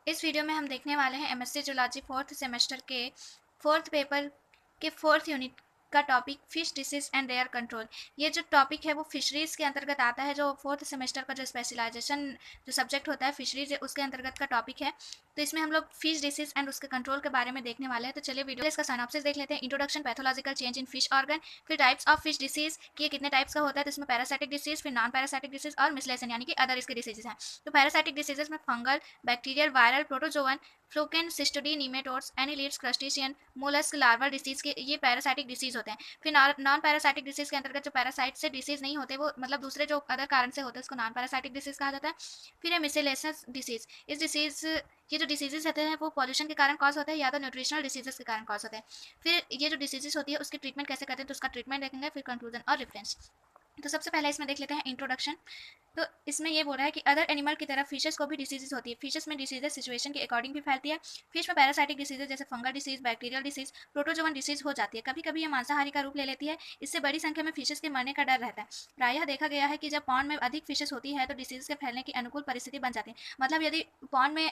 इस वीडियो में हम देखने वाले हैं एमएससी जूलॉजी फोर्थ सेमेस्टर के फोर्थ पेपर के फोर्थ यूनिट का topic fish disease and their control. ये जो टॉपिक है वो फिशरीज़ के अंतर्गत आता है, जो फोर्थ सेमेस्टर का जो स्पेशलाइजेशन जो सब्जेक्ट होता है फिशरीज उसके अंतर्गत का टॉपिक है। तो इसमें हम लोग फिश डिसीज एंड उसके कंट्रोल के बारे में देखने वाले हैं। तो चलिए वीडियो इसका सिनॉप्सिस देख लेते हैं। Introduction, pathological change in fish organ, फिर टाइप्स ऑफ फिश डिसीज कि ये कितने टाइप्स का होता है। तो इसमें पैरासाइटिक डिसीज, फिर नॉन पैरासाइटिक डिसीज और मिसलेसन यानी कि अदर इसके डिसीजेज हैं। तो पैरासाइटिक डिसीजेज में fungal, bacterial, viral, protozoan, fluke, cestode, nematodes, annelids, crustacean, mollusc, larva disease के ये पैरासाइटिक डिसीज होते हैं। फिर नॉन पैरासाइटिक डिसीज के अंतर्गत जो पैरासाइट से डिसीज नहीं होते, वो मतलब दूसरे जो अदर कारण से होते हैं, उसको नॉन पैरासाइटिक डिसीज कहा जाता है। फिर है मिसेलेनियस डिसीज। इस डिसीज ये जो डिसीजेस होते हैं वो पॉल्यूशन के कारण कॉज होते हैं या तो न्यूट्रिशनल डिसीजेस के कारण कॉज होते हैं। फिर ये जो डिसीजेस होती है उसकी ट्रीटमेंट कैसे करते हैं, तो उसका ट्रीटमेंट देखेंगे। फिर कंक्लूजन और रेफरेंस। तो सबसे पहले इसमें देख लेते हैं इंट्रोडक्शन। तो इसमें ये बोल रहा है कि अदर एनिमल की तरह फिशेस को भी डिसीजेस होती है। फिशेस में डिसीजेस सिचुएशन के अकॉर्डिंग भी फैलती है। फिश में पैरासाइटिक डिसीजेज जैसे fungal disease, bacterial disease, protozoan disease हो जाती है। कभी कभी ये मांसाहारी का रूप ले लेती है। इससे बड़ी संख्या में फिशेस के मरने का डर रहता है। प्रायः देखा गया है कि जब पॉन्ड में अधिक फिशेस होती है तो डिसीज के फैलने की अनुकूल परिस्थिति बन जाती है। मतलब यदि पॉन्ड में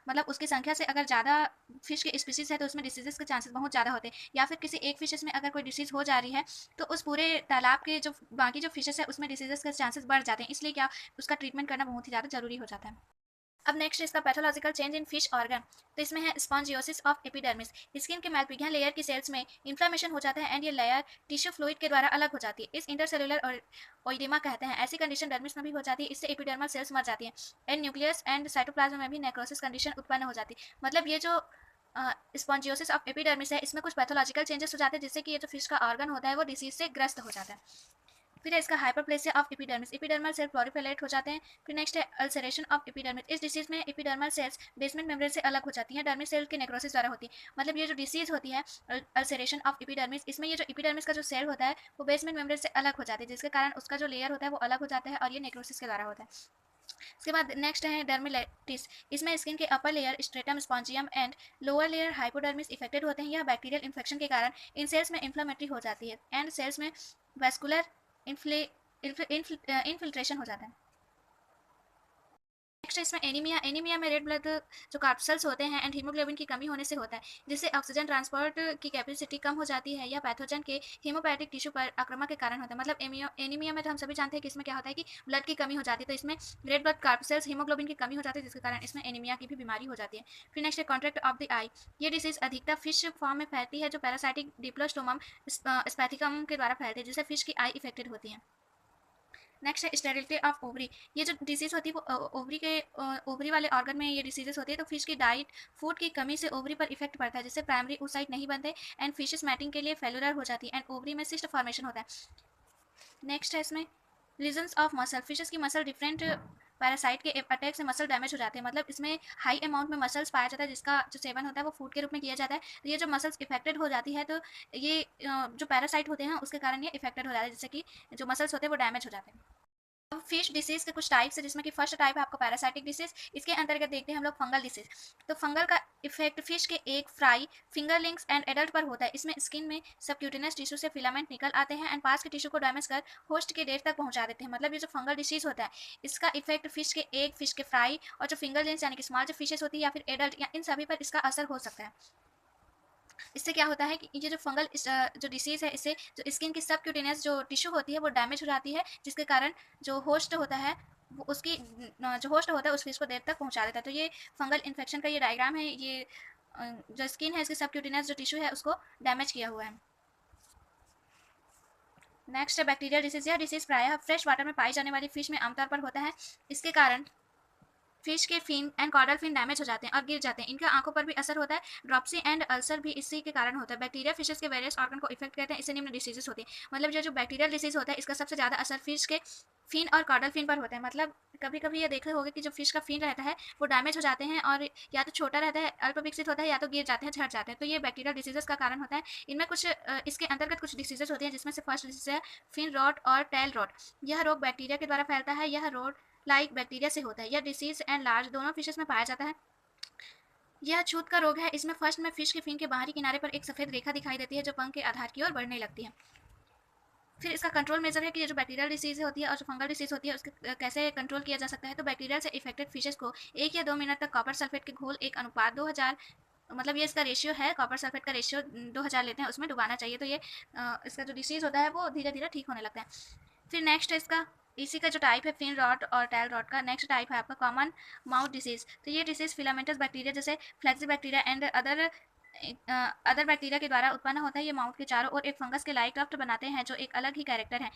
मतलब उसकी संख्या से अगर ज़्यादा फिश के स्पीसीज है तो उसमें डिसीजेस के चांसेस बहुत ज़्यादा होते हैं। या फिर किसी एक फिशेस में अगर कोई डिसीज हो जा रही है तो उस पूरे तालाब के जो बाकी जो फिशेस है उसमें डिसीजेस के चांसेस बढ़ जाते हैं। इसलिए क्या उसका ट्रीटमेंट करना बहुत ही ज़्यादा जरूरी हो जाता है। अब नेक्स्ट इसका pathological change in fish organ. तो इसमें है स्पॉन्जियोसिस ऑफ एपिडर्मिस। स्किन के मैलपिघन लेयर की सेल्स में इन्फ्लामेशन हो जाता है एंड ये लेयर टिश्यू फ्लूइड के द्वारा अलग हो जाती है। इस इंटरसेलुलर और ओइडिमा कहते हैं। ऐसी कंडीशन डर्मिस में भी हो जाती है। इससे एपिडर्मल सेल्स मर जाती हैं एंड न्यूक्लियस एंड साइटोप्लाज्म में भी नेक्रोसिस कंडीशन उत्पन्न हो जाती है। मतलब ये जो स्पॉन्जियोसिस ऑफ एपिडर्मिस है इसमें कुछ पैथोलॉजिकल चेंजेस हो जाते हैं जिससे कि ये जो फिश का ऑर्गन होता है वो डिसीज से ग्रस्त हो जाता है। फिर है इसका hyperplasia of epidermis. Epidermal cell proliferate हो जाते हैं। फिर नेक्स्ट है अल्सरेशन ऑफ एपिडर्मिस। इस डिसीज में एपिडर्मल सेल्स बेसमेंट मेम्ब्रेन से अलग हो जाती हैं। डर्मिस सेल की नेक्रोसिस द्वारा होती है। मतलब ये जो डिसीज होती है अल्सरेशन ऑफ एपिडर्मिस, इसमें ये जो एपिडर्मिस का जो सेल होता है वो बेसमेंट मेम्ब्रेन से अलग हो जाती है, जिसके कारण उसका जो लेयर होता है वो अलग हो जाता है और ये नेक्रोसिस के द्वारा होता है। इसके बाद नेक्स्ट है डर्मिलेटिस। इसमें स्किन के upper layer stratum spongiosum and lower layer hypodermis affected होते हैं। यह बैक्टीरियल इन्फेक्शन के कारण इन सेल्स में इन्फ्लेमेटरी हो जाती है एंड सेल्स में वेस्कुलर इन्फिल्ट्रेशन हो जाता है। नेक्स्ट इसमें एनीमिया। एनीमिया में रेड ब्लड जो कार्पसल्स होते हैं एंड हीमोग्लोबिन की कमी होने से होता है, जिससे ऑक्सीजन ट्रांसपोर्ट की कैपेसिटी कम हो जाती है। या पैथोजन के हीमोपैथिक टिश्यू पर आक्रमण के कारण होता है। मतलब एनीमिया में तो हम सभी जानते हैं कि इसमें क्या होता है कि ब्लड की कमी हो जाती है, तो इसमें रेड ब्लड कार्पसल्स हीमोग्लोबिन की कमी हो जाती है, जिसके कारण इसमें एनीमिया की भी बीमारी हो जाती है। फिर नेक्स्ट है कॉन्ट्रैक्ट ऑफ द आई। ये डिसीज अधिकतर फिश फॉर्म में फैलती है, जो पैरासाइटिक डिप्लोस्टोमम स्पैथिकम के द्वारा फैलती है, जिससे फिश की आई इफेक्टेड होती है। नेक्स्ट है स्टेरिलिटी ऑफ ओवरी। ये जो डिसीज होती है वो ओवरी के ओवरी वाले ऑर्गन में ये डिसीजेस होती है। तो फिश की डाइट फूड की कमी से ओवरी पर इफेक्ट पड़ता है, जिससे प्राइमरी oocyte नहीं बनते एंड फिशेस मैटिंग के लिए फेलुलर हो जाती है एंड ओवरी में सिस्ट फॉर्मेशन होता है। नेक्स्ट है इसमें लीजन्स ऑफ मसल। फिशेस की मसल डिफरेंट पैरासाइट के अटैक से मसल डैमेज हो जाते हैं। मतलब इसमें हाई अमाउंट में मसल्स पाया जाता है, जिसका जो सेवन होता है वो फूड के रूप में किया जाता है। तो ये जो मसल्स इफेक्टेड हो जाती है तो ये जो पैरासाइट होते हैं उसके कारण ये इफेक्टेड हो जाता है, जिससे कि जो मसल्स होते हैं वो डैमेज हो जाते हैं। अब फिश डिसीज के कुछ टाइप्स है, जिसमें कि फर्स्ट टाइप है आपका पैरासाइटिक डिसीज। इसके अंतर्गत देखते हैं हम लोग फंगल डिसीज। तो फंगल का इफेक्ट फिश के एक फ्राई, फिंगरलिंग्स एंड एडल्ट पर होता है। इसमें स्किन में सबक्यूटेनियस टिश्यू से फिलामेंट निकल आते हैं एंड पास के टिश्यू को डैमेज कर होस्ट के डेट तक पहुंचा देते हैं। मतलब ये जो फंगल डिसीज होता है इसका इफेक्ट फिश के एक, फिश के फ्राई और जो फिंगरलिंग्स यानी कि स्मॉल जो फिशेस होती है या फिर एडल्ट या इन सभी पर इसका असर हो सकता है। इससे क्या होता है कि ये जो फंगल जो डिसीज़ है इससे जो स्किन की सबक्यूटेनियस जो टिश्यू होती है वो डैमेज हो जाती है, जिसके कारण जो होस्ट होता है वो उसकी जो होस्ट होता है उस फिश को देर तक पहुंचा देता है। तो ये फंगल इन्फेक्शन का ये डायग्राम है। ये जो स्किन है इसकी सबक्यूटेनियस जो टिश्यू है उसको डैमेज किया हुआ है। नेक्स्ट है बैक्टीरियल डिसीज। यह डिसीज प्रायः फ्रेश वाटर में पाई जाने वाली फिश में आमतौर पर होता है। इसके कारण फिश के fin and caudal fin damage हो जाते हैं और गिर जाते हैं। इनके आंखों पर भी असर होता है। ड्रॉप्सी एंड अल्सर भी इसी के कारण होता है। बैक्टीरिया फिशेस के वेरियस ऑर्गन को इफेक्ट करते हैं, इससे निम्न डिसीजेस होती है। मतलब ये जो बैक्टीरियल डिसीज होता है इसका सबसे ज़्यादा असर फिश के फिन और कॉर्डल फिन पर होता है। मतलब कभी कभी ये देखे होगे कि जो फिश का फिन रहता है वो डैमेज हो जाते हैं और या तो छोटा रहता है, अल्प विकसित होता है, या तो गिर जाते हैं, झड़ जाते हैं। तो ये बैक्टीरियल डिसीजेस का कारण होता है। इनमें कुछ इसके अंतर्गत कुछ डिसीजेस होती हैं, जिसमें से फर्स्ट डिसीज है फिन रॉट और टेल रॉट। यह रोग बैक्टीरिया के द्वारा फैलता है। यह रोग लाइक बैक्टीरिया से होता है। यह डिसीज एंड लार्ज दोनों फिशेस में पाया जाता है। यह छूत का रोग है। इसमें फर्स्ट में फिश के फिन के बाहरी किनारे पर एक सफेद रेखा दिखाई देती है जो पंख के आधार की ओर बढ़ने लगती है। फिर इसका कंट्रोल मेजर है कि ये जो बैक्टीरियल डिसीज होती है और जो फंगल डिसीज होती है उसके कैसे कंट्रोल किया जा सकता है। तो बैक्टीरियल से इफेक्टेड फिशेस को 1 या 2 मिनट तक कॉपर सल्फेट के घोल एक अनुपात 2000, मतलब ये इसका रेशियो है, कॉपर सल्फेट का रेशियो 2000 लेते हैं, उसमें डुबाना चाहिए। तो ये इसका जो डिसीज होता है वो धीरे धीरे ठीक होने लगता है। फिर नेक्स्ट है इसका, इसी का जो टाइप है फिन रॉट और टेल रॉट का, नेक्स्ट टाइप है आपका कॉमन माउथ डिसीज। तो ये डिसीज फिलामेंटस बैक्टीरिया जैसे flexi bacteria and other bacteria के द्वारा उत्पन्न होता है। ये माउथ के चारों ओर एक फंगस के लाइक रफ्ट बनाते हैं जो एक अलग ही कैरेक्टर है।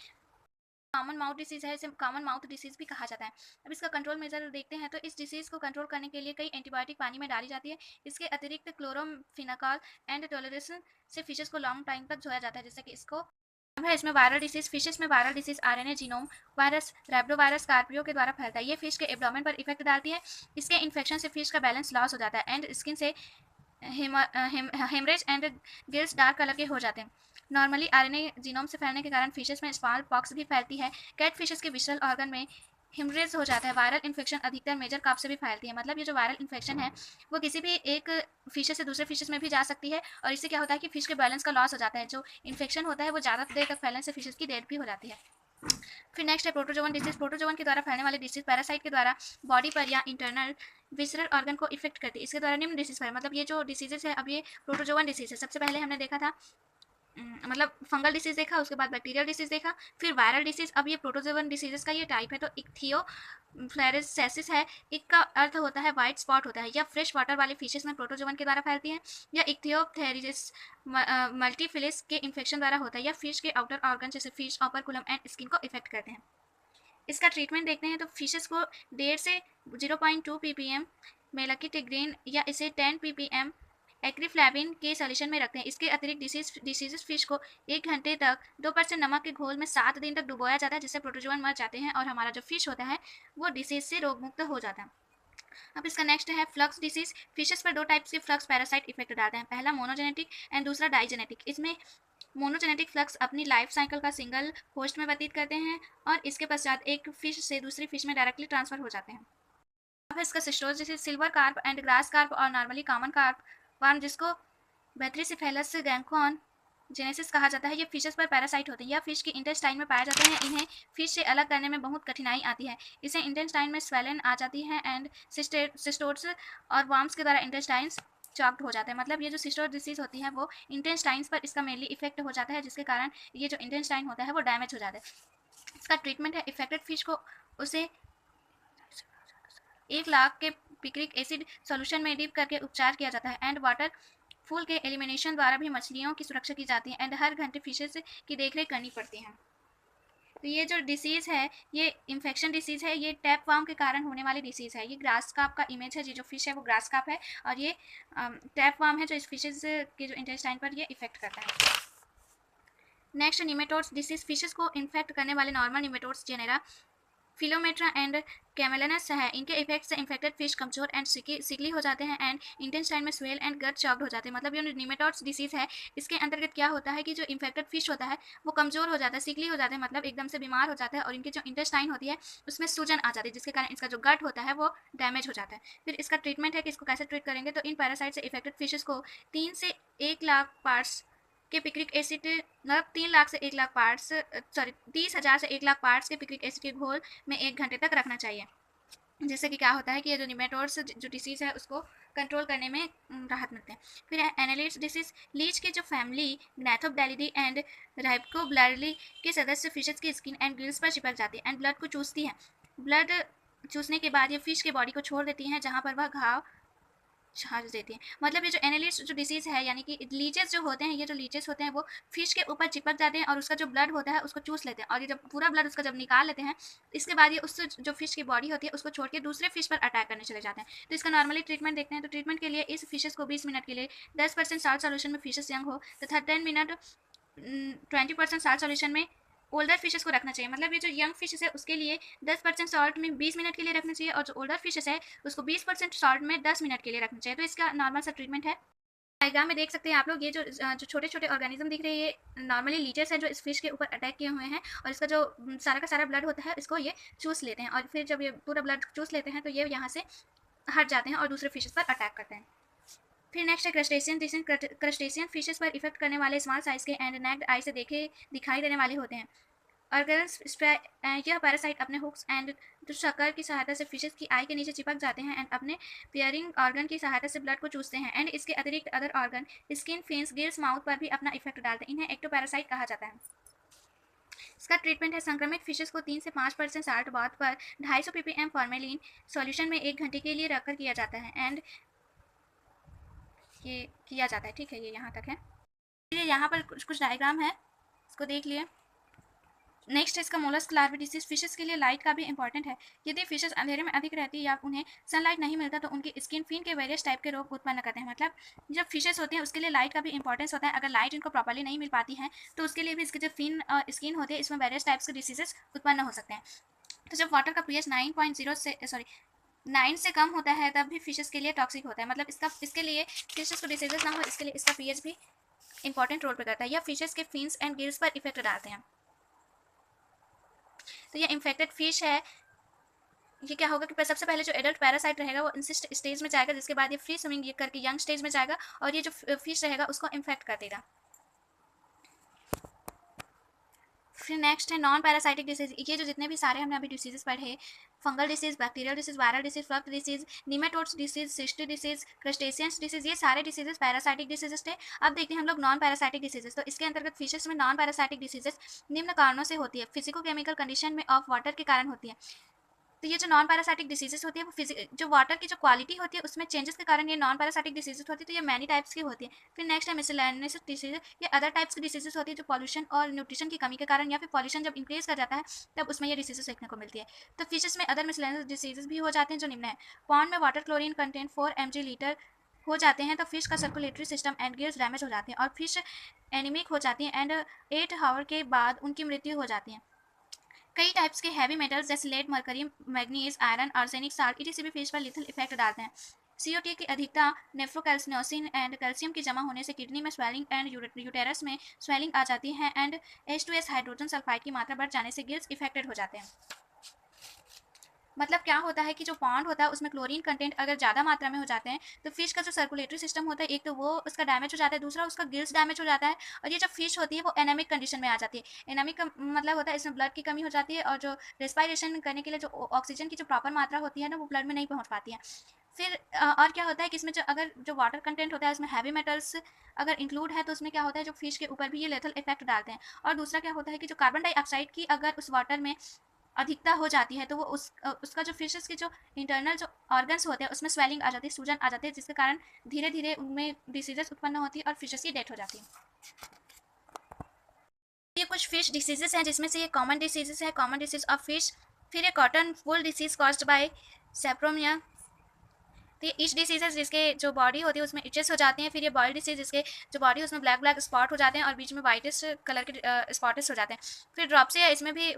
कॉमन माउथ डिसीज है, इसे कॉमन माउथ डिसीज भी कहा जाता है। अब इसका कंट्रोल मेजर देखते हैं। तो इस डिसीज को कंट्रोल करने के लिए कई एंटीबायोटिक पानी में डाली जाती है। इसके अतिरिक्त क्लोरोफिनाकॉल एंड टोलरेसन से फिशेस को लॉन्ग टाइम तक धोया जाता है, जिससे कि इसको अब है इसमें वायरल डिसीज। फिशेस में viral disease RNA genome virus rhabdovirus carpio के द्वारा फैलता है। ये फिश के एब्डोमेन पर इफेक्ट डालती है। इसके इन्फेक्शन से फिश का बैलेंस लॉस हो जाता है एंड स्किन से haemorrhage and gills dark colour के हो जाते हैं। नॉर्मली आरएनए जीनोम से फैलने के कारण फिशेस में स्मॉल पॉक्स भी फैलती है। कैट फिशेस के विशल ऑर्गन में हिमरेज हो जाता है। वायरल इन्फेक्शन अधिकतर मेजर काफ से भी फैलती है। मतलब ये जो वायरल इन्फेक्शन है वो किसी भी एक फिशेस से दूसरे फिशेस में भी जा सकती है और इससे क्या होता है कि फिश के बैलेंस का लॉस हो जाता है। जो इन्फेक्शन होता है वो ज़्यादा देर तक फैलने से फिशेस की डेथ भी हो जाती है। फिर नेक्स्ट है प्रोटोजोवन डिसीज। प्रोटोजोवन के द्वारा फैलने वाली डिसीज पैरासाइट के द्वारा बॉडी पर या इंटरनल विसरल ऑर्गन को इफेक्ट करती है। इसके द्वारा निम्न डिसीज है, मतलब ये जो डिसीजेस है, अब ये प्रोटोजोवन डिसीज है। सबसे पहले हमने देखा था मतलब फंगल डिसीज देखा, उसके बाद बैक्टीरियल डिसीज देखा, फिर वायरल डिसीज। अब ये प्रोटोजोवन डिसीजेस का ये टाइप है। तो इक्थियो फ्लेरेसेसिस है, इक का अर्थ होता है वाइट स्पॉट होता है। या फ्रेश वाटर वाले फिशेस में प्रोटोजोवन के द्वारा फैलती है। या इक्थियोप्थेरिस मल्टीफिलिस के इन्फेक्शन द्वारा होता है। या फिश के आउटर ऑर्गन जैसे फिश ऑपरकुलम एंड स्किन को इफेक्ट करते हैं। इसका ट्रीटमेंट देखते हैं। तो फिशेस को 1.5 से 0.2 ppm मेलाकिटिग्रीन या इसे 10 ppm एक्रीफ्लैविन के सॉल्यूशन में रखते हैं। इसके अतिरिक्त डिसीजेस फिश को 1 घंटे तक 2% नमक के घोल में 7 दिन तक डुबोया जाता है, जिससे प्रोटोजोवन मर जाते हैं और हमारा जो फिश होता है वो डिसीज से रोग मुक्त हो जाता है। अब इसका नेक्स्ट है फ्लक्स डिसीज। फिशेस पर 2 टाइप्स के फ्लक्स पैरासाइट इफेक्ट डालते हैं। पहला मोनोजेनेटिक एंड दूसरा डाइजेनेटिक। इसमें मोनोजेनेटिक फ्लक्स अपनी लाइफ साइकिल का सिंगल होस्ट में व्यतीत करते हैं और इसके पश्चात एक फिश से दूसरी फिश में डायरेक्टली ट्रांसफर हो जाते हैं। अब इसका सिस्टोज जैसे silver carp and grass carp और नॉर्मली कॉमन कार्प वार्म, जिसको बेथ्रीसिफेलस गैंकोन जेनेसिस कहा जाता है। ये फिशेस पर पैरासाइट होते हैं। यह फिश के इंटेस्टाइन में पाए जाते हैं। इन्हें फिश से अलग करने में बहुत कठिनाई आती है। इसे इंटेस्टाइन में स्वेलन आ जाती है एंड सिस्टोड्स और वार्म्स के द्वारा इंटेस्टाइन्स चॉक्ड हो जाते हैं। मतलब ये जो सिस्टोड डिसीज होती है वो इंटेस्टाइन्स पर इसका मेनली इफेक्ट हो जाता है, जिसके कारण ये जो इंटेस्टाइन होता है वो डैमेज हो जाता है। इसका ट्रीटमेंट है इफेक्टेड फिश को उसे 1 लाख के पिक्रिक एसिड सॉल्यूशन में डिप करके उपचार किया जाता है एंड वाटर फूल के एलिमिनेशन द्वारा भी मछलियों की सुरक्षा की जाती है एंड हर घंटे फिशेस की देखरेख करनी पड़ती है। तो ये जो डिसीज़ है ये इन्फेक्शन डिसीज़ है। ये टैप वार्म के कारण होने वाली डिसीज़ है। ये ग्रास काप का इमेज है। ये जो फिश है वो ग्रास काप है और ये टैप वार्म है जो इस फिशेज के जो इंटेस्टाइन पर ये इफेक्ट करता है। Next nematodes disease. फिशेस को इन्फेक्ट करने वाले नॉर्मल निमेटोड्स जेनेरा फिलोमेट्रा एंड कैमेलनस है। इनके इफेक्ट से इन्फेक्टेड फिश कमजोर एंड सिकली हो जाते हैं एंड इंटेस्टाइन में स्वेल एंड गट चॉक्ड हो जाते हैं। मतलब ये निमेटोड्स डिसीज है, इसके अंतर्गत क्या होता है कि जो इन्फेक्टेड फिश होता है वो कमजोर हो जाता है, सिकली हो जाता है, मतलब एकदम से बीमार हो जाता है और इनकी जो इंटेस्टाइन होती है उसमें सूजन आ जाती है, जिसके कारण इसका जो गट होता है वो डैमेज हो जाता है। फिर इसका ट्रीटमेंट है कि इसको कैसे ट्रीट करेंगे। तो इन पैरासाइट से इफेक्टेड फिशेस को 3 से 1 लाख पार्ट्स के पिक्रिक एसिड, मतलब 3 लाख से 1 लाख पार्ट्स, सॉरी 30,000 से 1 लाख पार्ट्स के पिक्रिक एसिड के घोल में 1 घंटे तक रखना चाहिए। जिससे कि क्या होता है कि ये जो निमेटोड्स जो डिसीज़ है उसको कंट्रोल करने में राहत मिलते हैं। फिर एनालिड्स डिसीज। लीच के जो फैमिली ग्नैथोब्डैलिडी एंड राइप्कोब्लैरिडी के सदस्य फिशेस की स्किन एंड गिल्स पर चिपक जाती है एंड ब्लड को चूसती है। ब्लड चूसने के बाद ये फिश के बॉडी को छोड़ देती हैं, जहाँ पर वह घाव छाछ देती है। मतलब ये जो एनालिस्ट जो डिसीज़ है यानी कि लीचेस जो होते हैं, ये जो लीचेस होते हैं वो फिश के ऊपर चिपक जाते हैं और उसका जो ब्लड होता है उसको चूस लेते हैं और ये जब पूरा ब्लड उसका जब निकाल लेते हैं इसके बाद ये उससे जो फिश की बॉडी होती है उसको छोड़ के दूसरे फिश पर अटैक करने चले जाते हैं। तो इसका नॉर्मली ट्रीटमेंट देखते हैं। तो ट्रीटमेंट के लिए इस फिशेस को 20 मिनट के लिए 10% साल्ट सॉल्यूशन में फिशेस यंग हो तथा 10 मिनट 20% साल्ट सॉल्यूशन में ओल्डर फिशेस को रखना चाहिए। मतलब ये जो यंग फिशेस है उसके लिए 10% सॉल्ट में 20 मिनट के लिए रखना चाहिए और जो ओल्डर फिशेस है उसको 20% सॉल्ट में 10 मिनट के लिए रखना चाहिए। तो इसका नॉर्मल सा ट्रीटमेंट है। डायग्राम में देख सकते हैं आप लोग, ये जो छोटे छोटे ऑर्गेनिज्म दिख रहे हैं ये नॉर्मली लीचर्स हैं जो इस फिश के ऊपर अटैक किए हुए हैं और इसका जो सारा का सारा ब्लड होता है इसको ये चूस लेते हैं और फिर जब ये पूरा ब्लड चूस लेते हैं तो ये यहाँ से हट जाते हैं और दूसरे फिशेस पर अटैक करते हैं। फिर नेक्स्ट है क्रस्टेशियन। क्रस्टेशियन फिशेस पर इफेक्ट करने वाले स्मॉल साइज के एंड नेक्ड आई से दिखाई देने वाले होते हैं। ऑर्गन्स यह पैरासाइट अपने हुक्स एंड शक्कर की सहायता से फिशेस की आई के नीचे चिपक जाते हैं एंड अपने पियरिंग ऑर्गन की सहायता से ब्लड को चूसते हैं एंड इसके अतिरिक्त other organ skin, fins, gills, mouth पर भी अपना इफेक्ट डालते हैं। इन्हें एक्टोपैरासाइट कहा जाता है। इसका ट्रीटमेंट है संक्रमित फिशेस को 3 से 5% साल्ट बाथ पर 250 ppm फॉर्मेलिन सॉल्यूशन में 1 घंटे के लिए रखकर किया जाता है एंड ये किया जाता है। ठीक है, ये यहाँ तक है। ये यहाँ पर कुछ डायग्राम है, इसको देख लिए। नेक्स्ट है इसका मोलस्क लार्वा डिसीज। फिशेस के लिए लाइट का भी इंपॉर्टेंट है। यदि फिशेस अंधेरे में अधिक रहती है या उन्हें सनलाइट नहीं मिलता तो उनकी स्किन फिन के वेरियस टाइप के रोग उत्पन्न करते हैं। मतलब जब फिशेस होते हैं उसके लिए लाइट का भी इंपॉर्टेंस होता है। अगर लाइट इनको प्रॉपर्ली नहीं मिल पाती है तो उसके लिए भी इसकी जो फिन स्किन होती है इसमें वेरियस टाइप्स के डिसीजेस उत्पन्न हो सकते हैं। तो जब वाटर का pH 9 से कम होता है तब भी फिशेस के लिए टॉक्सिक होता है। मतलब इसके लिए फिशेस को डिसीजेस ना हो इसके लिए इसका pH भी इंपॉर्टेंट रोल प्ले करता है। यह फिशेस के फिन्स एंड गिल्स पर इफेक्ट डालते हैं। तो ये इन्फेक्टेड फिश है। ये क्या होगा कि सबसे पहले जो एडल्ट पैरासाइट रहेगा वो इंसिस्ट स्टेज में जाएगा, जिसके बाद ये फ्री स्विमिंग ये करके यंग स्टेज में जाएगा और ये जो फिश रहेगा उसको इन्फेक्ट कर देगा। फिर नेक्स्ट है नॉन पैरासाइटिक डिसीज। ये जो जितने भी सारे हमने अभी डिसीजेस पढ़े, fungal disease, bacterial disease, viral disease, fluke disease, nematodes disease, cestode disease, crustaceans disease, ये सारे डिसीजेस पैरासाइटिक डिसीजेस थे। अब देखते हैं हम लोग नॉन पैरासाइटिक डिसीजेस। तो इसके अंतर्गत फिशेस में नॉन पैरासाइटिक डिसीजेस निम्न कारणों से होती है। फिजिको केमिकल कंडीशन में ऑफ वाटर के कारण होती है। तो ये जो नॉन पैरासाइटिक डिसीजेस होती है वो जो वाटर की जो क्वालिटी होती है उसमें चेंजेस के कारण ये नॉन पैरासाइटिक डिसीजेस होती है। तो ये मैनी टाइप्स की होती है। फिर नेक्स्ट है मिसलेनियस डिसीजेस। ये अदर टाइप्स की डिसीजेस होती है जो पॉल्यूशन और न्यूट्रिशन की कमी के कारण या फिर पॉल्यूशन जब इंक्रीज कर जाता है तब उसमें ये डिसीजेस देखने को मिलती है। तो फिशेस में अदर मिसलेनियस डिसीजेस भी हो जाते हैं जो निम्न है। पॉन्ड में water chlorine content 4 mg litre हो जाते हैं तो फिश का circulatory system and gills damage हो जाते हैं और फिश एनीमिक हो जाती है एंड 8 आवर के बाद उनकी मृत्यु हो जाती है। कई टाइप्स के हैवी मेटल्स जैसे lead, mercury, manganese, iron, arsenic, salt इसी भी फिश पर लिथल इफेक्ट डालते हैं। CO2 की अधिकता नेफ्रोकैल्सिनोसिन एंड कैल्शियम की जमा होने से किडनी में स्वेलिंग एंड यूटेरस में स्वेलिंग आ जाती है एंड H2S हाइड्रोजन सल्फाइड की मात्रा बढ़ जाने से गिल्स इफेक्टेड हो जाते हैं। मतलब क्या होता है कि जो पॉन्ड होता है उसमें क्लोरीन कंटेंट अगर ज़्यादा मात्रा में हो जाते हैं तो फिश का जो सर्कुलेटरी सिस्टम होता है एक तो वो उसका डैमेज हो जाता है, दूसरा उसका गिल्स डैमेज हो जाता है और ये जो फिश होती है वो एनामिक कंडीशन में आ जाती है। एनामिक का मतलब होता है इसमें ब्लड की कमी हो जाती है और जो रेस्पायरेशन करने के लिए जो ऑक्सीजन की जो प्रॉपर मात्रा होती है ना वो ब्लड में नहीं पहुँच पाती है। फिर और क्या होता है कि इसमें जो वाटर कंटेंट होता है उसमें हैवी मेटल्स अगर इंक्लूड है तो उसमें क्या होता है जो फिश के ऊपर भी ये लेथल इफेक्ट डालते हैं। और दूसरा क्या होता है कि जो कार्बन डाइऑक्साइड की अगर उस वाटर में अधिकता हो जाती है तो वो उसका जो फिशेस के जो इंटरनल जो ऑर्गन्स होते हैं उसमें स्वेलिंग आ जाती है, सूजन आ जाती है, जिसके कारण धीरे धीरे उनमें डिसीजेस उत्पन्न होती है और फिशेस की डेथ हो जाती है। ये कुछ फिश डिसीजेस हैं जिसमें से ये कॉमन डिसीजेस है, कॉमन डिसीज ऑफ फिश। फिर ये cotton wool disease caused by saprolegnia. तो ये इच डिसीज है जिसके जो बॉडी होती है उसमें इचेस हो जाते हैं। फिर ये बॉयल डिसीज जिसके जो बॉडी उसमें ब्लैक ब्लैक स्पॉट हो जाते हैं और बीच में वाइटिश कलर के स्पॉटेस हो जाते हैं। फिर ड्रॉप्सिया, इसमें भी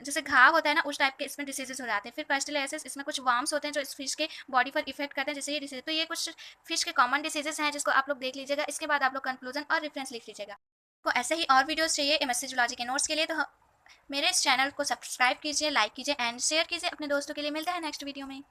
जैसे घाव होता है ना उस टाइप के इसमें डिसीजेस हो जाते हैं। फिर पेस्टिलाइसिस, इसमें कुछ वार्म्स होते हैं जो इस फिश के बॉडी पर इफेक्ट करते हैं जैसे ये डिसीज। तो ये कुछ फिश के कॉमन डिसीजेस हैं जिसको आप लोग देख लीजिएगा। इसके बाद आप लोग कंक्लूजन और रेफरेंस लिख लीजिएगा। को ऐसे ही और वीडियोस चाहिए एमएससी जूलॉजी के नोट्स के लिए तो मेरे इस चैनल को सब्सक्राइब कीजिए, लाइक कीजिए एंड शेयर कीजिए अपने दोस्तों के लिए। मिलता है नेक्स्ट वीडियो में।